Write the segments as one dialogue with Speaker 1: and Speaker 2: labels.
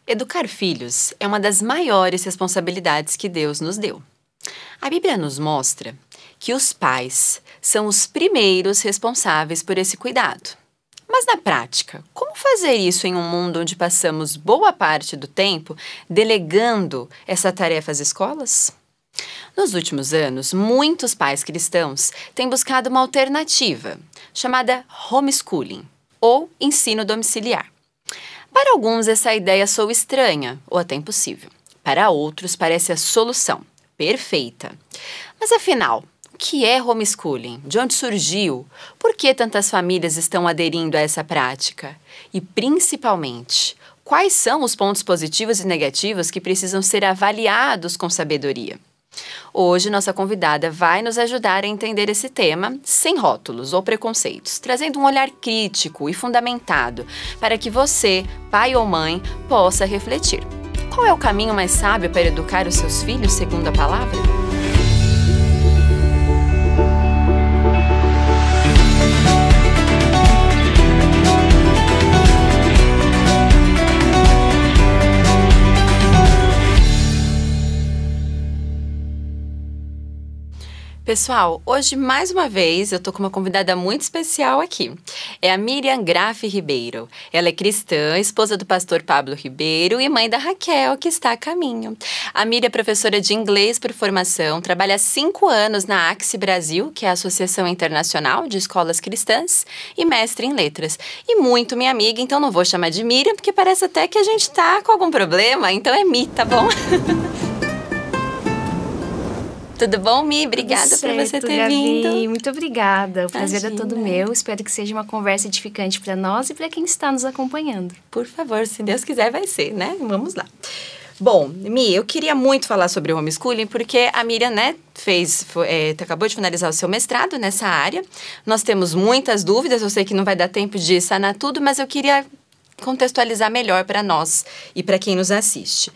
Speaker 1: Educar filhos é uma das maiores responsabilidades que Deus nos deu. A Bíblia nos mostra que os pais são os primeiros responsáveis por esse cuidado. Mas na prática, como fazer isso em um mundo onde passamos boa parte do tempo delegando essa tarefa às escolas? Nos últimos anos, muitos pais cristãos têm buscado uma alternativa, chamada homeschooling, ou ensino domiciliar. Para alguns, essa ideia soa estranha ou até impossível. Para outros, parece a solução perfeita. Mas afinal, o que é homeschooling? De onde surgiu? Por que tantas famílias estão aderindo a essa prática? E, principalmente, quais são os pontos positivos e negativos que precisam ser avaliados com sabedoria? Hoje, nossa convidada vai nos ajudar a entender esse tema sem rótulos ou preconceitos, trazendo um olhar crítico e fundamentado para que você, pai ou mãe, possa refletir. Qual é o caminho mais sábio para educar os seus filhos segundo a palavra? Pessoal, hoje mais uma vez eu tô com uma convidada muito especial aqui. É a Miriam Graff Ribeiro. Ela é cristã, esposa do pastor Pablo Ribeiro e mãe da Raquel, que está a caminho. A Miriam é professora de inglês por formação, trabalha há 5 anos na AXE Brasil, que é a Associação Internacional de Escolas Cristãs, e mestre em letras. E muito minha amiga, então não vou chamar de Miriam, porque parece até que a gente tá com algum problema, então é Mi, tá bom? Tudo bom, Mi? Obrigada por você ter
Speaker 2: Gabi.
Speaker 1: vindo.
Speaker 2: Muito obrigada. O prazer
Speaker 1: Imagina.
Speaker 2: é todo meu. Espero que seja uma conversa edificante para nós e para quem está nos acompanhando.
Speaker 1: Por favor, se Deus quiser, vai ser, né? Vamos lá. Bom, Mi, eu queria muito falar sobre o homeschooling porque a Miriam, né, acabou de finalizar o seu mestrado nessa área. Nós temos muitas dúvidas, eu sei que não vai dar tempo de sanar tudo, mas eu queria contextualizar melhor para nós e para quem nos assiste.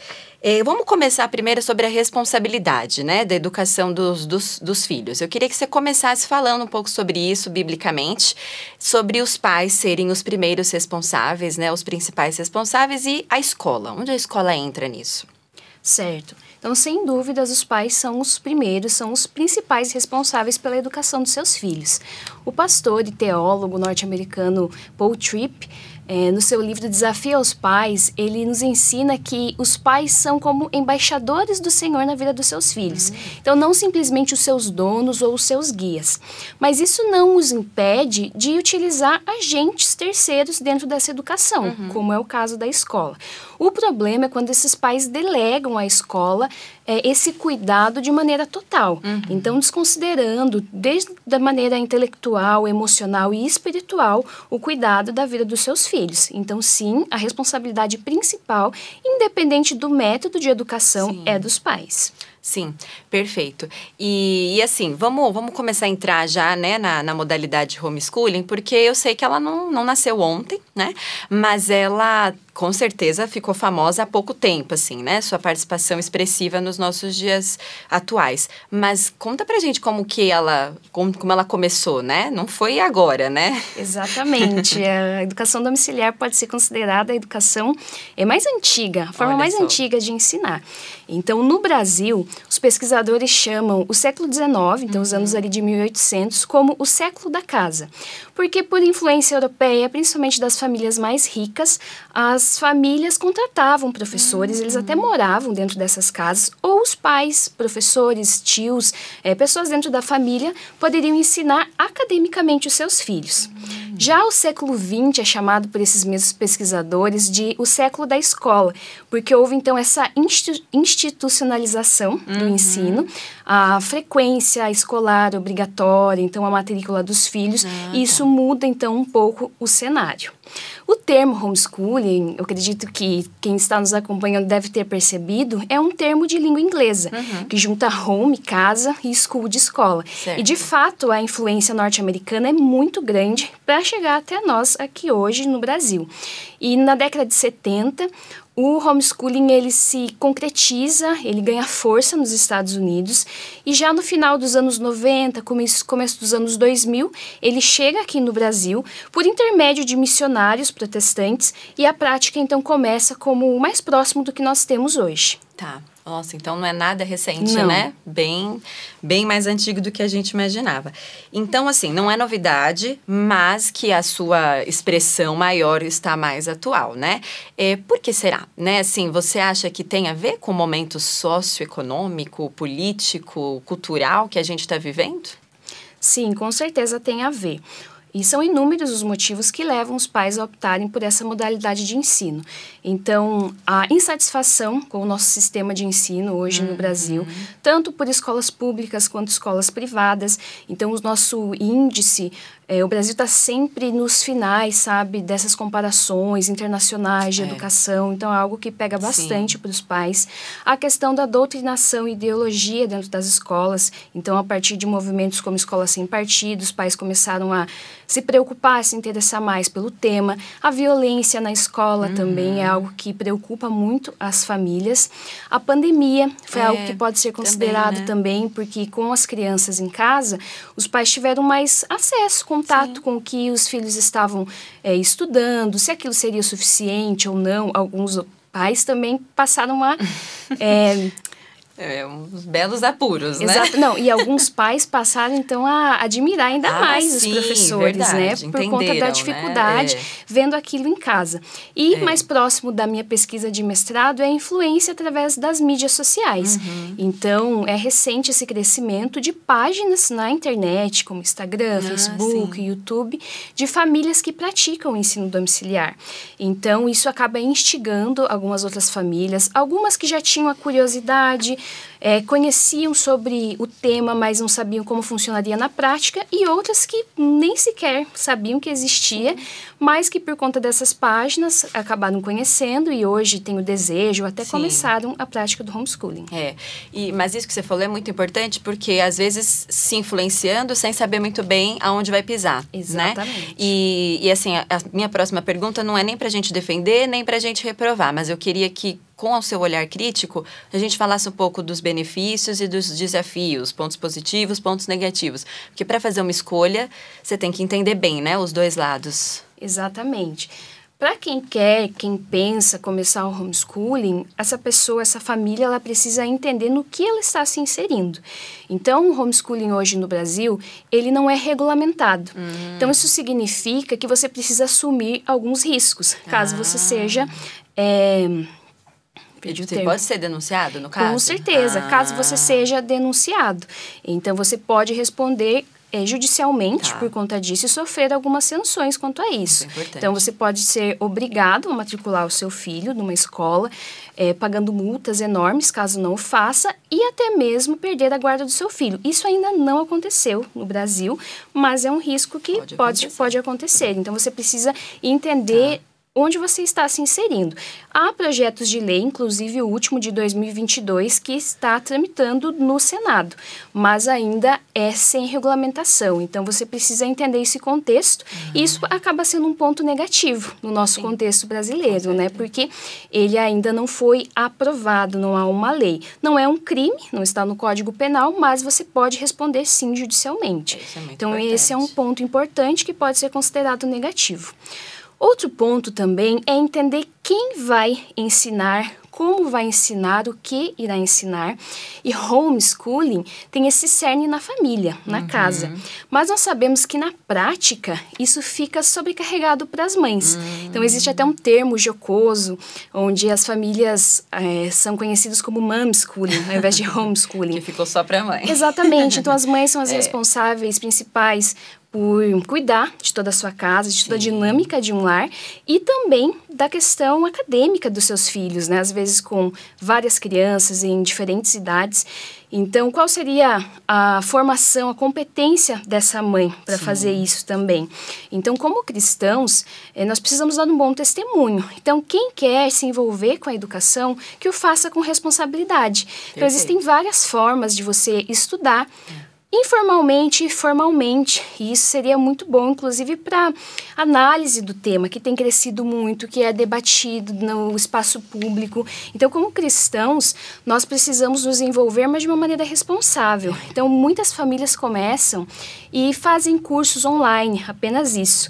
Speaker 1: Vamos começar primeiro sobre a responsabilidade, né, da educação dos filhos. Eu queria que você começasse falando um pouco sobre isso, biblicamente, sobre os pais serem os primeiros responsáveis, né, os principais responsáveis e a escola. Onde a escola entra nisso?
Speaker 2: Certo. Então, sem dúvidas, os pais são os primeiros, são os principais responsáveis pela educação dos seus filhos. O pastor e teólogo norte-americano Paul Tripp, no seu livro Desafio aos Pais, ele nos ensina que os pais são como embaixadores do Senhor na vida dos seus filhos. Então, não simplesmente os seus donos ou os seus guias. Mas isso não os impede de utilizar agentes terceiros dentro dessa educação, como é o caso da escola. O problema é quando esses pais delegam à escola esse cuidado de maneira total. Então, desconsiderando, desde a maneira intelectual, emocional e espiritual, o cuidado da vida dos seus filhos. Então, sim, a responsabilidade principal, independente do método de educação, é dos pais.
Speaker 1: Sim, perfeito. E assim, vamos começar a entrar já, né, na modalidade homeschooling, porque eu sei que ela não nasceu ontem, né, mas ela com certeza ficou famosa há pouco tempo, assim, né, sua participação expressiva nos nossos dias atuais. Mas conta pra gente como ela começou, né, não foi agora, né?
Speaker 2: Exatamente. A educação domiciliar pode ser considerada a educação mais antiga, a forma mais antiga de ensinar. Então, no Brasil, os pesquisadores chamam o século XIX, então os anos ali de 1800, como o século da casa. Porque por influência europeia, principalmente das famílias mais ricas, as famílias contratavam professores, eles até moravam dentro dessas casas, ou os pais, professores, tios, pessoas dentro da família, poderiam ensinar academicamente os seus filhos. Já o século XX é chamado por esses mesmos pesquisadores de o século da escola, porque houve então essa institucionalização do ensino, a frequência escolar obrigatória, então a matrícula dos filhos, e isso muda então um pouco o cenário. O termo homeschooling, eu acredito que quem está nos acompanhando deve ter percebido, é um termo de língua inglesa, que junta home, casa, e school, de escola.
Speaker 1: Certo.
Speaker 2: E, de fato, a influência norte-americana é muito grande para chegar até nós aqui hoje no Brasil. E na década de 70, O homeschooling, ele se concretiza, ele ganha força nos Estados Unidos e já no final dos anos 90, começo dos anos 2000, ele chega aqui no Brasil por intermédio de missionários protestantes e a prática então começa como o mais próximo do que nós temos hoje.
Speaker 1: Tá. Nossa, então não é nada recente,
Speaker 2: não.
Speaker 1: Né? Bem mais antigo do que a gente imaginava. Então, assim, não é novidade, mas que a sua expressão maior está mais atual, né? Por que será? Né? Assim, você acha que tem a ver com o momento socioeconômico, político, cultural que a gente está vivendo?
Speaker 2: Sim, com certeza tem a ver. E são inúmeros os motivos que levam os pais a optarem por essa modalidade de ensino. Então, a insatisfação com o nosso sistema de ensino hoje no Brasil, tanto por escolas públicas quanto escolas privadas. Então, o nosso índice, o Brasil está sempre nos finais, sabe, dessas comparações internacionais de educação. Então, é algo que pega bastante para os pais. A questão da doutrinação e ideologia dentro das escolas. Então, a partir de movimentos como Escola Sem Partido, os pais começaram a se preocupar, se interessar mais pelo tema. A violência na escola também é algo que preocupa muito as famílias. A pandemia foi algo que pode ser considerado também, porque com as crianças em casa, os pais tiveram mais acesso, contato com o que os filhos estavam estudando, se aquilo seria suficiente ou não. Alguns pais também passaram a...
Speaker 1: uns belos apuros,
Speaker 2: Exato.
Speaker 1: né?
Speaker 2: Não, e alguns pais passaram, então, a admirar ainda mais os professores,
Speaker 1: verdade,
Speaker 2: né? Por conta da dificuldade, vendo aquilo em casa. E mais próximo da minha pesquisa de mestrado é a influência através das mídias sociais. Então, é recente esse crescimento de páginas na internet, como Instagram, Facebook, YouTube, de famílias que praticam o ensino domiciliar. Então, isso acaba instigando algumas outras famílias, algumas que já tinham a curiosidade, conheciam sobre o tema, mas não sabiam como funcionaria na prática, e outras que nem sequer sabiam que existia, mas que por conta dessas páginas acabaram conhecendo e hoje têm o desejo, até começaram a prática do homeschooling.
Speaker 1: Mas isso que você falou é muito importante, porque às vezes se influenciando sem saber muito bem aonde vai pisar.
Speaker 2: Exatamente.
Speaker 1: Né? E assim, a minha próxima pergunta não é nem pra gente defender, nem pra gente reprovar, mas eu queria que, com o seu olhar crítico, a gente falasse um pouco dos benefícios e dos desafios, pontos positivos, pontos negativos. Porque para fazer uma escolha, você tem que entender bem, né, os dois lados.
Speaker 2: Exatamente. Para quem pensa começar o homeschooling, essa pessoa, essa família, ela precisa entender no que ela está se inserindo. Então, o homeschooling hoje no Brasil, ele não é regulamentado. Então, isso significa que você precisa assumir alguns riscos, caso você seja...
Speaker 1: Você pode ser denunciado, no caso?
Speaker 2: Com certeza, caso você seja denunciado. Então, você pode responder judicialmente por conta disso e sofrer algumas sanções quanto a isso. Então, você pode ser obrigado a matricular o seu filho numa escola, pagando multas enormes, caso não o faça, e até mesmo perder a guarda do seu filho. Isso ainda não aconteceu no Brasil, mas é um risco que pode acontecer. Então, você precisa entender... onde você está se inserindo. Há projetos de lei, inclusive o último de 2022, que está tramitando no Senado, mas ainda é sem regulamentação. Então, você precisa entender esse contexto, e isso acaba sendo um ponto negativo no nosso contexto brasileiro, né? Porque ele ainda não foi aprovado, não há uma lei. Não é um crime, não está no Código Penal, mas você pode responder sim judicialmente. Então, esse é um ponto importante que pode ser considerado negativo. Outro ponto também é entender quem vai ensinar, como vai ensinar, o que irá ensinar. E homeschooling tem esse cerne na família, na casa. Mas nós sabemos que na prática isso fica sobrecarregado para as mães. Então existe até um termo jocoso, onde as famílias são conhecidas como momschooling, ao invés de homeschooling.
Speaker 1: Que ficou só para a mãe.
Speaker 2: Exatamente. Então as mães são as responsáveis principais por cuidar de toda a sua casa, de toda a dinâmica de um lar e também da questão acadêmica dos seus filhos, né? Às vezes com várias crianças em diferentes idades. Então, qual seria a formação, a competência dessa mãe para fazer isso também? Então, como cristãos, nós precisamos dar um bom testemunho. Então, quem quer se envolver com a educação, que o faça com responsabilidade. Então, existem várias formas de você estudar, Informalmente e formalmente, e isso seria muito bom, inclusive para análise do tema, que tem crescido muito, que é debatido no espaço público. Então, como cristãos, nós precisamos nos envolver, mas de uma maneira responsável. Então, muitas famílias começam e fazem cursos online, apenas isso.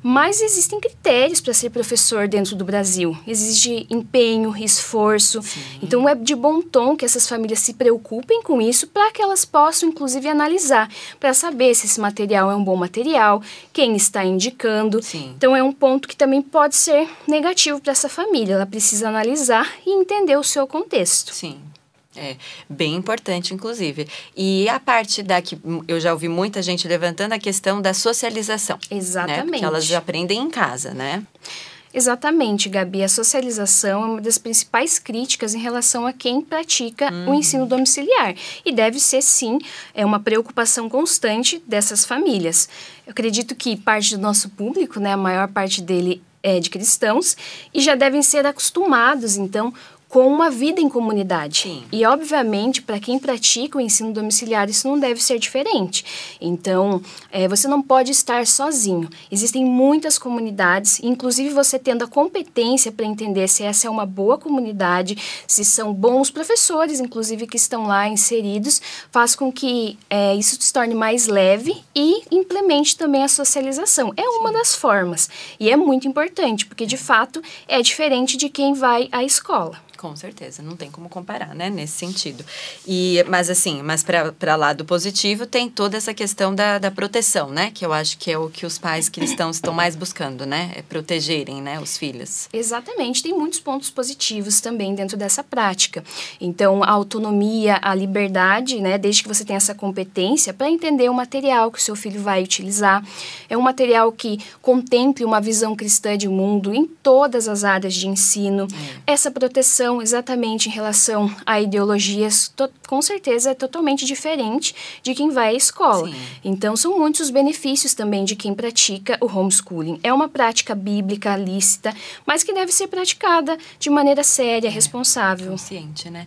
Speaker 2: Mas existem critérios para ser professor dentro do Brasil. Exige empenho, esforço. Sim. Então, é de bom tom que essas famílias se preocupem com isso para que elas possam, inclusive, analisar, para saber se esse material é um bom material, quem está indicando.
Speaker 1: Sim.
Speaker 2: Então, é um ponto que também pode ser negativo para essa família. Ela precisa analisar e entender o seu contexto.
Speaker 1: Sim. É, bem importante, inclusive. E a parte da que eu já ouvi muita gente levantando a questão da socialização.
Speaker 2: Exatamente.
Speaker 1: Né? Porque elas aprendem em casa, né?
Speaker 2: Exatamente, Gabi. A socialização é uma das principais críticas em relação a quem pratica o ensino domiciliar. E deve ser, sim, uma preocupação constante dessas famílias. Eu acredito que parte do nosso público, né, a maior parte dele é de cristãos, e já devem ser acostumados, então, com uma vida em comunidade.
Speaker 1: Sim.
Speaker 2: E, obviamente, para quem pratica o ensino domiciliar, isso não deve ser diferente. Então, você não pode estar sozinho. Existem muitas comunidades, inclusive você tendo a competência para entender se essa é uma boa comunidade, se são bons professores, inclusive, que estão lá inseridos, faz com que isso se torne mais leve e implemente também a socialização. É uma das formas. E é muito importante, porque, de fato, é diferente de quem vai à escola.
Speaker 1: Com certeza, não tem como comparar, né, nesse sentido. Mas para lado positivo, tem toda essa questão da proteção, né, que eu acho que é o que os pais cristãos estão mais buscando, né, é protegerem, né, os filhos.
Speaker 2: Exatamente, tem muitos pontos positivos também dentro dessa prática. Então, a autonomia, a liberdade, né, desde que você tenha essa competência para entender o material que o seu filho vai utilizar. É um material que contemple uma visão cristã de mundo em todas as áreas de ensino. Essa proteção exatamente em relação a ideologias, com certeza é totalmente diferente de quem vai à escola.
Speaker 1: Sim.
Speaker 2: Então, são muitos os benefícios também de quem pratica o homeschooling. É uma prática bíblica, lícita, mas que deve ser praticada de maneira séria, responsável.
Speaker 1: Consciente, né?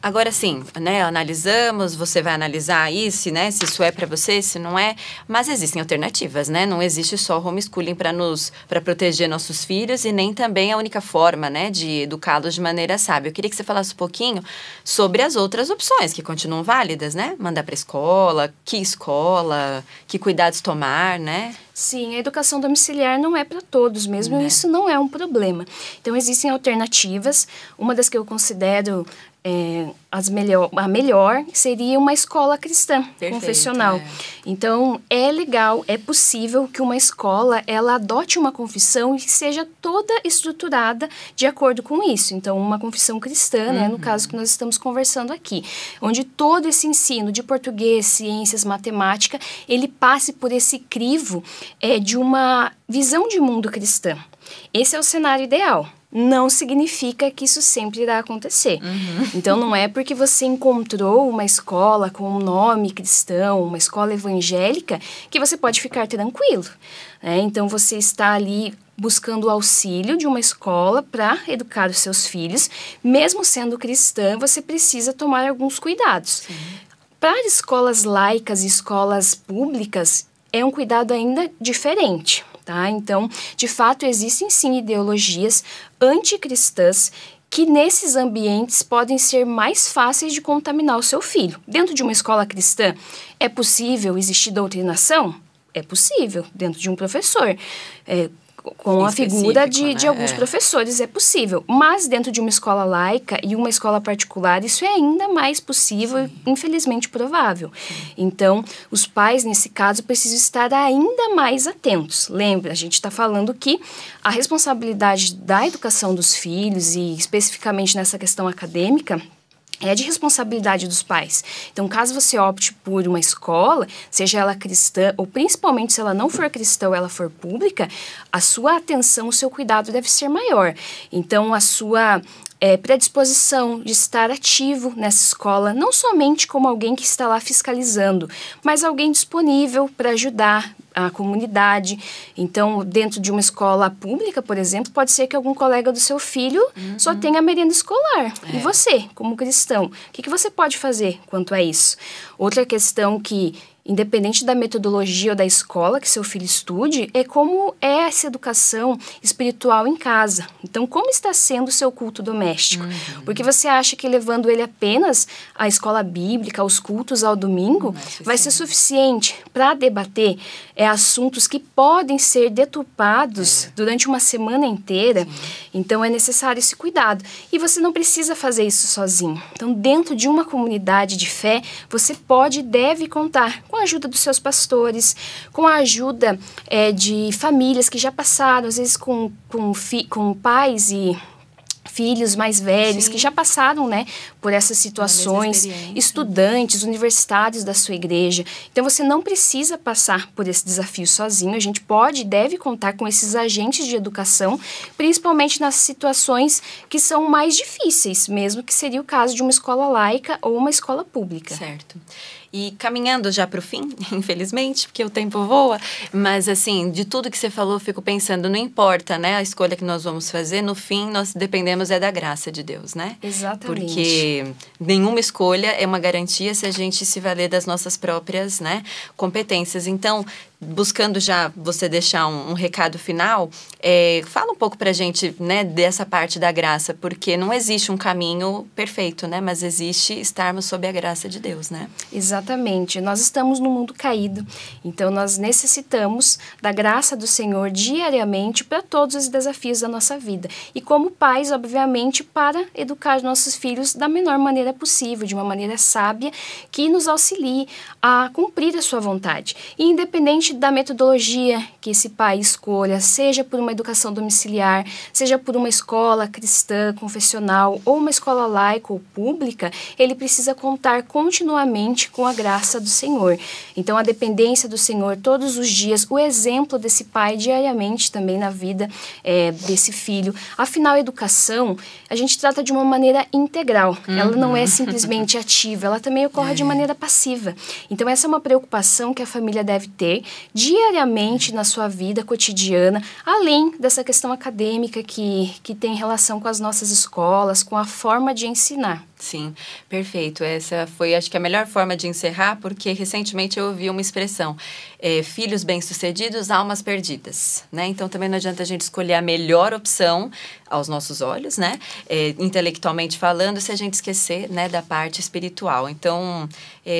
Speaker 1: Agora sim, né, analisamos, você vai analisar isso, né, se isso é para você, se não é, mas existem alternativas, né, não existe só o homeschooling para proteger nossos filhos e nem também a única forma, né, de educá-los de maneira sábia. Eu queria que você falasse um pouquinho sobre as outras opções que continuam válidas, né, mandar para escola, que cuidados tomar, né?
Speaker 2: Sim, a educação domiciliar não é para todos mesmo, e isso não é um problema. Então, existem alternativas. Uma das que eu considero a melhor seria uma escola cristã. Perfeito, confessional. Então, é legal, é possível que uma escola ela adote uma confissão e seja toda estruturada de acordo com isso. Então, uma confissão cristã, né, no caso que nós estamos conversando aqui, onde todo esse ensino de português, ciências, matemática, ele passe por esse crivo de uma visão de mundo cristã. Esse é o cenário ideal. Não significa que isso sempre irá acontecer. Então, não é porque você encontrou uma escola com um nome cristão, uma escola evangélica, que você pode ficar tranquilo. Então, você está ali buscando o auxílio de uma escola para educar os seus filhos. Mesmo sendo cristã, você precisa tomar alguns cuidados. Para escolas laicas e escolas públicas, é um cuidado ainda diferente. Tá? Então, de fato, existem sim ideologias anticristãs que nesses ambientes podem ser mais fáceis de contaminar o seu filho. Dentro de uma escola cristã, é possível existir doutrinação? É possível, dentro de um professor. Com a figura de alguns professores é possível, mas dentro de uma escola laica e uma escola particular isso é ainda mais possível e infelizmente provável. Então, os pais nesse caso precisam estar ainda mais atentos. Lembra, a gente está falando que a responsabilidade da educação dos filhos e especificamente nessa questão acadêmica é de responsabilidade dos pais. Então, caso você opte por uma escola, seja ela cristã, ou principalmente se ela não for cristã ou ela for pública, a sua atenção, o seu cuidado deve ser maior. Então, a sua predisposição de estar ativo nessa escola, não somente como alguém que está lá fiscalizando, mas alguém disponível para ajudar, a comunidade. Então, dentro de uma escola pública, por exemplo, pode ser que algum colega do seu filho só tenha merenda escolar. E você, como cristão, o que você pode fazer quanto a isso? Outra questão que, independente da metodologia ou da escola que seu filho estude, é como é essa educação espiritual em casa. Então, como está sendo o seu culto doméstico? Porque você acha que levando ele apenas à escola bíblica, aos cultos ao domingo, vai ser suficiente para debater assuntos que podem ser deturpados durante uma semana inteira? Então, é necessário esse cuidado. E você não precisa fazer isso sozinho. Então, dentro de uma comunidade de fé, você pode e deve contar com a ajuda dos seus pastores, com a ajuda de famílias que já passaram, às vezes com pais e filhos mais velhos, que já passaram, né, por essas situações, estudantes, universitários da sua igreja. Então, você não precisa passar por esse desafio sozinho. A gente pode e deve contar com esses agentes de educação, principalmente nas situações que são mais difíceis, mesmo que seria o caso de uma escola laica ou uma escola pública.
Speaker 1: Certo. E caminhando já para o fim, infelizmente, porque o tempo voa, mas assim, de tudo que você falou, eu fico pensando, não importa, né, a escolha que nós vamos fazer, no fim nós dependemos da graça de Deus, né?
Speaker 2: Exatamente.
Speaker 1: Porque nenhuma escolha é uma garantia se a gente se valer das nossas próprias, né, competências. Então, buscando já você deixar um recado final, fala um pouco pra gente, né, dessa parte da graça, porque não existe um caminho perfeito, né, mas existe estarmos sob a graça de Deus, né?
Speaker 2: Exatamente. Nós estamos num mundo caído, então nós necessitamos da graça do Senhor diariamente para todos os desafios da nossa vida. E como pais, obviamente, para educar nossos filhos da menor maneira possível, de uma maneira sábia, que nos auxilie a cumprir a sua vontade. E independente da metodologia que esse pai escolha, seja por uma educação domiciliar, seja por uma escola cristã, confessional, ou uma escola laica ou pública, ele precisa contar continuamente com a graça do Senhor. Então, a dependência do Senhor todos os dias, o exemplo desse pai diariamente também na vida desse filho. Afinal, a educação, a gente trata de uma maneira integral. Ela não é simplesmente ativa, ela também ocorre de maneira passiva. Então, essa é uma preocupação que a família deve ter diariamente na sua vida cotidiana, além dessa questão acadêmica que tem relação com as nossas escolas, com a forma de ensinar.
Speaker 1: Sim, perfeito. Essa foi, acho que, a melhor forma de encerrar, porque recentemente eu ouvi uma expressão, filhos bem-sucedidos, almas perdidas, né? Então, também não adianta a gente escolher a melhor opção aos nossos olhos, né? Intelectualmente falando, se a gente esquecer, né, da parte espiritual. Então,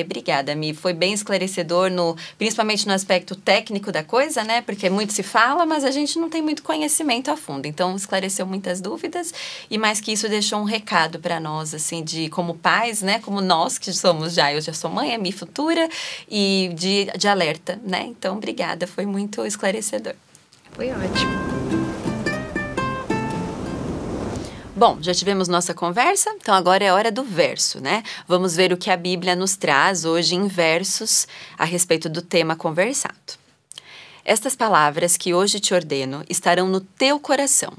Speaker 1: obrigada, Mi. Foi bem esclarecedor, principalmente no aspecto técnico da coisa, né? Porque muito se fala, mas a gente não tem muito conhecimento a fundo. Então, esclareceu muitas dúvidas e, mais que isso, deixou um recado para nós, assim, de como pais, né? Como nós que somos eu já sou mãe, a Mi futura, e de alerta, né? Então, obrigada. Foi muito esclarecedor.
Speaker 2: Foi ótimo.
Speaker 1: Bom, já tivemos nossa conversa, então agora é hora do verso, né? Vamos ver o que a Bíblia nos traz hoje em versos a respeito do tema conversado. Estas palavras que hoje te ordeno estarão no teu coração.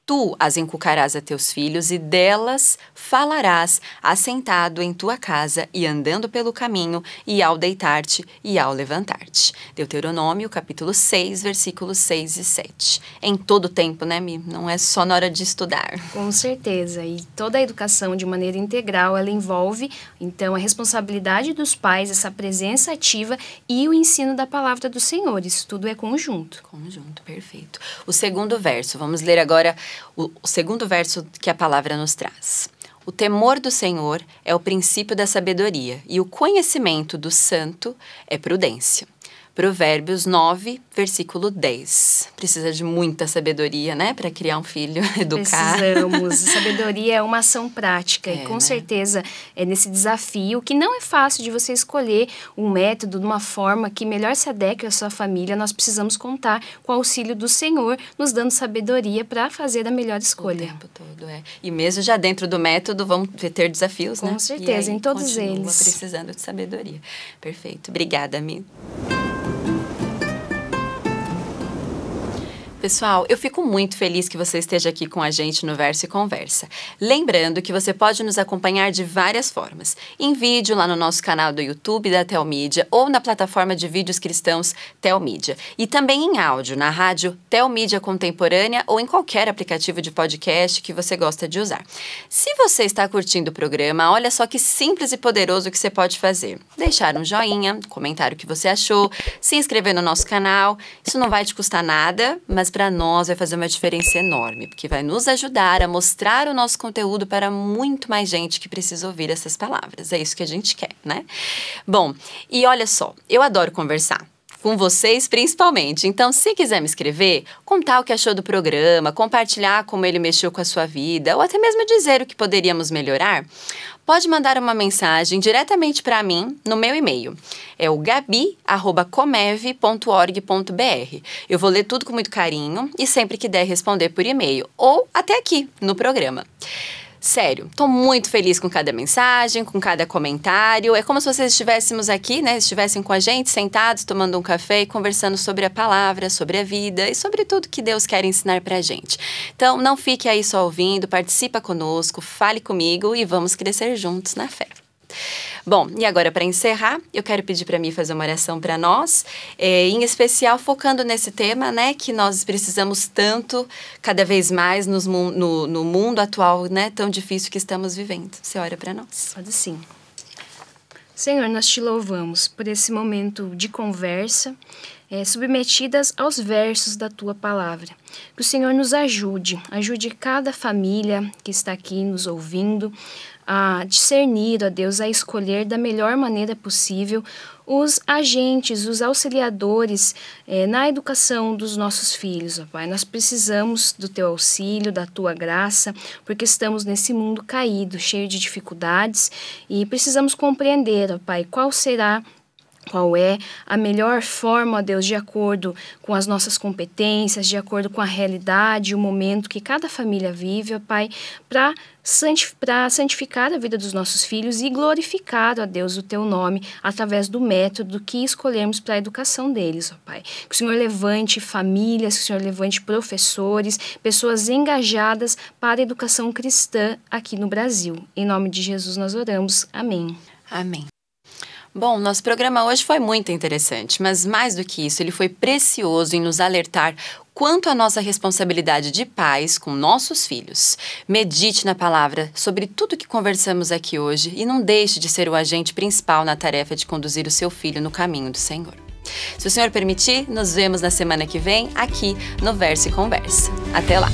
Speaker 1: Tu as inculcarás a teus filhos e delas falarás assentado em tua casa e andando pelo caminho e ao deitar-te e ao levantar-te. Deuteronômio, capítulo 6, versículos 6 e 7. Em todo tempo, né, Mi? Não é só na hora de estudar.
Speaker 2: Com certeza. E toda a educação de maneira integral, ela envolve, então, a responsabilidade dos pais, essa presença ativa e o ensino da palavra do Senhor. Isso tudo é conjunto.
Speaker 1: Conjunto, perfeito. O segundo verso, vamos ler agora o segundo verso que a palavra nos traz. O temor do Senhor é o princípio da sabedoria e o conhecimento do santo é prudência. Provérbios 9, versículo 10. Precisa de muita sabedoria, né? Para criar um filho, educar.
Speaker 2: Precisamos. Sabedoria é uma ação prática. E com certeza é nesse desafio que não é fácil de você escolher um método, de uma forma que melhor se adeque à sua família. Nós precisamos contar com o auxílio do Senhor, nos dando sabedoria para fazer a melhor escolha.
Speaker 1: O tempo todo, E mesmo já dentro do método vão ter desafios, né?
Speaker 2: Com certeza, em todos eles.
Speaker 1: Precisando de sabedoria. Perfeito. Obrigada, Mi. pessoal, eu fico muito feliz que você esteja aqui com a gente no Verso e Conversa. Lembrando que você pode nos acompanhar de várias formas. Em vídeo lá no nosso canal do YouTube da Telmídia ou na plataforma de vídeos cristãos Telmídia. E também em áudio na rádio Telmídia Contemporânea ou em qualquer aplicativo de podcast que você gosta de usar. Se você está curtindo o programa, olha só que simples e poderoso que você pode fazer. Deixar um joinha, comentar o que você achou, se inscrever no nosso canal. Isso não vai te custar nada, mas para nós vai fazer uma diferença enorme, porque vai nos ajudar a mostrar o nosso conteúdo para muito mais gente que precisa ouvir essas palavras. É isso que a gente quer, né? Bom, e olha só, eu adoro conversar. Com vocês principalmente. Então, se quiser me escrever, contar o que achou do programa, compartilhar como ele mexeu com a sua vida, ou até mesmo dizer o que poderíamos melhorar, pode mandar uma mensagem diretamente para mim no meu e-mail. É o gabi@comev.org.br. Eu vou ler tudo com muito carinho e sempre que der responder por e-mail, ou até aqui no programa. Sério, tô muito feliz com cada mensagem, com cada comentário. É como se vocês estivéssemos aqui, né? Estivessem com a gente, sentados, tomando um café e conversando sobre a palavra, sobre a vida e sobre tudo que Deus quer ensinar pra gente. Então, não fique aí só ouvindo, participa conosco, fale comigo e vamos crescer juntos na fé. Bom, e agora para encerrar, eu quero pedir para mim fazer uma oração para nós, em especial focando nesse tema, né, que nós precisamos tanto, cada vez mais no mundo atual, né, tão difícil que estamos vivendo. Você ora para nós?
Speaker 2: Pode sim. Senhor, nós te louvamos por esse momento de conversa, submetidas aos versos da Tua Palavra. Que o Senhor nos ajude cada família que está aqui nos ouvindo, a discernir, ó Deus, a escolher da melhor maneira possível os agentes, os auxiliadores na educação dos nossos filhos, ó Pai. Nós precisamos do Teu auxílio, da Tua graça, porque estamos nesse mundo caído, cheio de dificuldades e precisamos compreender, ó Pai, qual é a melhor forma, ó Deus, de acordo com as nossas competências, de acordo com a realidade, o momento que cada família vive, ó Pai, para santificar a vida dos nossos filhos e glorificar, ó Deus, o Teu nome através do método que escolhermos para a educação deles, ó Pai. Que o Senhor levante famílias, que o Senhor levante professores, pessoas engajadas para a educação cristã aqui no Brasil. Em nome de Jesus nós oramos. Amém.
Speaker 1: Amém. Bom, nosso programa hoje foi muito interessante, mas mais do que isso, ele foi precioso em nos alertar quanto à nossa responsabilidade de pais com nossos filhos. Medite na palavra sobre tudo que conversamos aqui hoje e não deixe de ser o agente principal na tarefa de conduzir o seu filho no caminho do Senhor. Se o Senhor permitir, nos vemos na semana que vem aqui no Verso e Conversa. Até lá!